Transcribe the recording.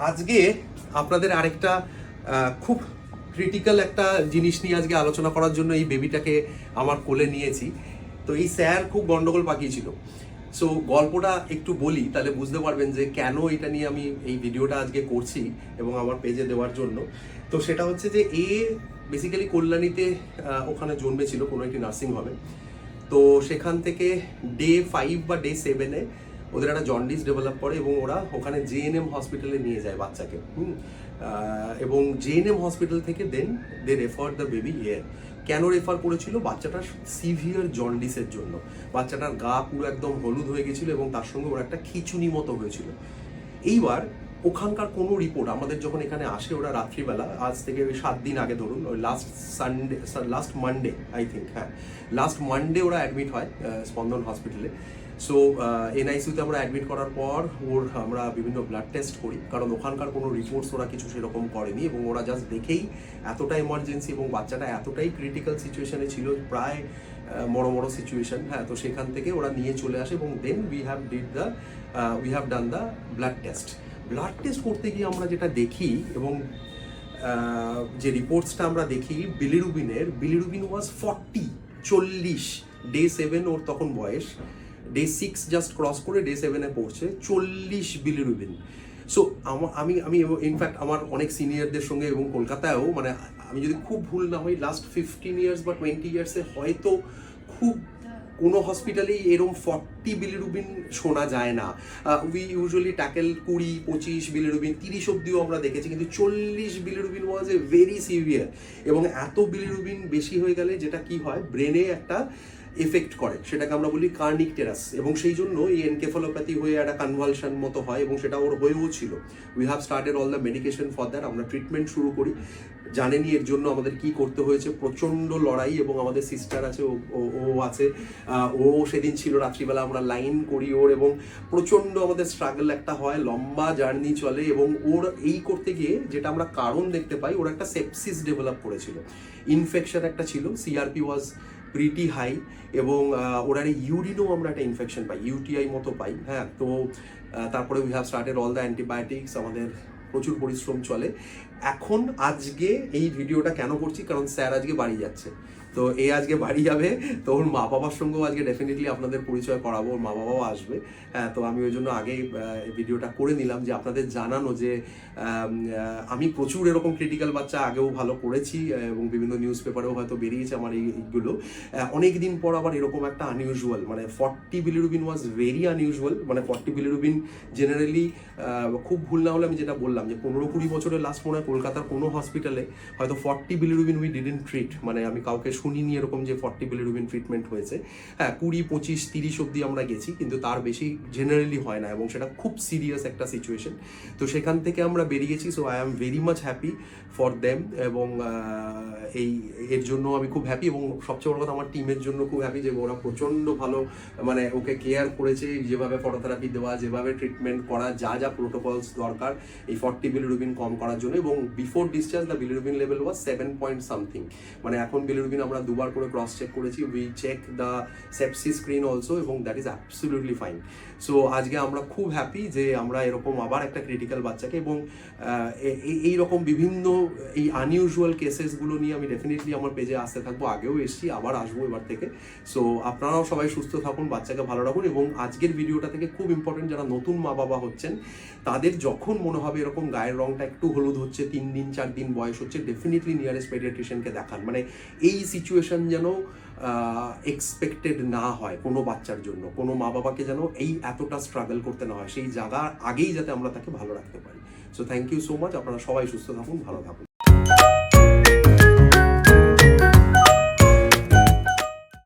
আজকে আপনাদের আরেকটা খুব ক্রিটিক্যাল একটা জিনিস নিয়ে আজকে আলোচনা করার জন্য এই বেবিটাকে আমার কোলে নিয়েছি। তো এই স্যার খুব গন্ডগোল পাকিয়েছিল। সো গল্পটা একটু বলি, তাহলে বুঝতে পারবেন যে কেন এটা নিয়ে আমি এই ভিডিওটা আজকে করছি এবং আমার পেজে দেওয়ার জন্য। তো সেটা হচ্ছে যে বেসিক্যালি কল্যাণীতে ওখানে জন্মেছিল কোনো একটি নার্সিংহোমে। তো সেখান থেকে ডে 5 বা ডে 7-এ ওদের একটা জন্ডিস ডেভেলপ করে এবং ওরা ওখানে জেএনএম হসপিটালে নিয়ে যায় বাচ্চাকে। এবং জেএনএম হসপিটাল থেকে দেন দে রেফার দ্য বেবি হিয়ার। কেন রেফার করেছিল? বাচ্চাটার সিভিয়ার জন্ডিসের জন্য। বাচ্চাটার গা পুরো একদম হলুদ হয়ে গেছিলো এবং তার সঙ্গে ওরা একটা খিচুনি মতো হয়েছিল। এইবার ওখানকার কোনো রিপোর্ট আমাদের যখন এখানে আসে, ওরা রাত্রিবেলা, আজ থেকে ওই 7 দিন আগে ধরুন, ওই last Monday I think, last Monday ওরা অ্যাডমিট হয় স্পন্দন হসপিটালে। সো এনআইসিউতে আমরা অ্যাডমিট করার পর আমরা বিভিন্ন ব্লাড টেস্ট করি, কারণ ওখানকার কোনো রিপোর্টস ওরা কিছু সেরকম করেনি এবং ওরা জাস্ট দেখেই এতটা এমার্জেন্সি এবং বাচ্চাটা এতটাই ক্রিটিক্যাল সিচুয়েশনে ছিল, প্রায় বড় সিচুয়েশন। তো সেখান থেকে ওরা নিয়ে চলে আসে এবং then we have done the blood test করতে গিয়ে আমরা যেটা দেখি এবং যে রিপোর্টসটা আমরা দেখি, বিলিরুবিন ওয়াজ 40 ডে 7 ওর তখন বয়স, ডে 6 জাস্ট ক্রস করে ডে 7-এ পড়ছে, 40 বিলিরুবিন। সো আমি ইনফ্যাক্ট আমার অনেক সিনিয়রদের সঙ্গে এবং কলকাতায়ও, মানে আমি যদি খুব ভুল না হই, লাস্ট 15 ইয়ার্স বা 20 ইয়ার্সে হয়তো খুব কোনো হসপিটালেই এরকম 40 বিলিরুবিন শোনা যায় না। উই ইউজুয়ালি ট্যাকেল 20-25 বিলিরুবিন, 30 অব্দিও আমরা দেখেছি, কিন্তু 40 bilirubin was a very severe. এবং এত বিলিরুবিন বেশি হয়ে গেলে যেটা কি হয়, ব্রেনে একটা এফেক্ট করে, সেটাকে আমরা বলি কার্নিক টেরাস, এবং সেই জন্য এই এনকেফালোপ্যাথি হয়ে একটা কনভালশন মতো হয় এবং সেটা ওর হয়েও ছিল। We have started all the medication for that. আমরা ট্রিটমেন্ট শুরু করি, জানেনই এর জন্য আমাদের কি করতে হয়েছে, প্রচণ্ড লড়াই। এবং আমাদের সিস্টার আছে, ও আছে, ও সেদিন ছিল রাত্রিবেলা, আমরা লাইন করি ওর, এবং প্রচণ্ড আমাদের স্ট্রাগল একটা হয়, লম্বা জার্নি চলে। এবং ওর এই করতে গিয়ে যেটা আমরা কারণ দেখতে পাই, ওর একটা সেপসিস ডেভেলপ করেছিল, ইনফেকশন একটা ছিল, সিআরপি ওয়াজ প্রিটি হাই, এবং ওরা ইউরিনও আমরা একটা ইনফেকশন পাই, ইউটিআই মতো পাই। তো তারপরে we have started all the antibiotics, আমাদের প্রচুর পরিশ্রম চলে। এখন আজকে এই ভিডিওটা কেন করছি, কারণ স্যার আজকে বাড়ি যাচ্ছে। তো আজকে বাড়ি যাবে, তো ওর মা বাবার সঙ্গেও আজকে ডেফিনেটলি আপনাদের পরিচয় করাবো, ওর মা বাবাও আসবে। তো আমি ওই জন্য আগেই ভিডিওটা করে নিলাম, যে আপনাদের জানানো যে আমি প্রচুর এরকম ক্রিটিক্যাল বাচ্চা আগেও ভালো করেছি এবং বিভিন্ন নিউজ পেপারেও হয়তো বেরিয়েছে আমার এইগুলো। অনেক দিন পর আবার এরকম একটা আনইউজুয়াল, মানে 40 বিলিরুবিন ওয়াজ ভেরি আনইউজুয়াল। মানে 40 বিলিরুবিন জেনারেলি, খুব ভুল না হলে আমি যেটা বললাম, যে 15-20 বছরের লাস্ট মনে হয় কলকাতার কোনো হসপিটালে হয়তো 40 বিলিরুবিন উই ডিডন্ট ট্রিট, মানে আমি কাউকে শুনিনি এরকম যে 40 বিলিরুবিন ট্রিটমেন্ট হয়েছে। 20-25-30 অব্দি আমরা গেছি, কিন্তু তার বেশি জেনারেলি হয় না, এবং সেটা খুব সিরিয়াস একটা সিচুয়েশন। তো সেখান থেকে আমরা বেরিয়েছি। So I am very much happy for them, এবং এর জন্য আমি খুব হ্যাপি। এবং সবচেয়ে বড় কথা, আমার টিমের জন্য খুব হ্যাপি, যে ওরা প্রচণ্ড ভালো, মানে ওকে কেয়ার করেছে, যেভাবে ফটোথেরাপি দেওয়া, যেভাবে ট্রিটমেন্ট করা, যা প্রোটোকলস দরকার এই 40 বিলিরুবিন কম করার জন্য। এবং before discharge the bilirubin level was 7 point something. মানে এখন বিলিরুবিন আমরা 2বার করে ক্রস চেক করেছি, we check the sepsis screen also, এবং that is absolutely fine. So আজকে আমরা খুব হ্যাপি যে আমরা এরকম আবার একটা ক্রিটিক্যাল বাচ্চাকে, এবং এইরকম বিভিন্ন এই আনইউজুয়াল কেসেসগুলো নিয়ে আমি ডেফিনেটলি আমার পেজে আসতে থাকবো, আগেও এসেছি, আবার আসবো এবার থেকে। সো আপনারাও সবাই সুস্থ থাকুন, বাচ্চাকে ভালো রাখুন। এবং আজকের ভিডিওটা থেকে খুব ইম্পর্টেন্ট, যারা নতুন মা বাবা হচ্ছেন, তাদের যখন মনে হবে এরকম গায়ের রংটা একটু হলুদ হচ্ছে, 3 দিন 4 দিন বয়স হচ্ছে, ডেফিনেটলি নিয়ারেস্ট পেডিয়াট্রিশিয়ানকে দেখান। মানে এই সিচুয়েশন যেন এক্সপেক্টেড না হয় কোনো বাচ্চার জন্য, কোনো মা বাবাকে যেন এতটা স্ট্রাগল করতে না হয়, সেই জায়গার আগেই যাতে আমরা তাকে ভালো রাখতে পারি। So thank you so much, আপনারা সবাই সুস্থ থাকুন, ভালো থাকুন।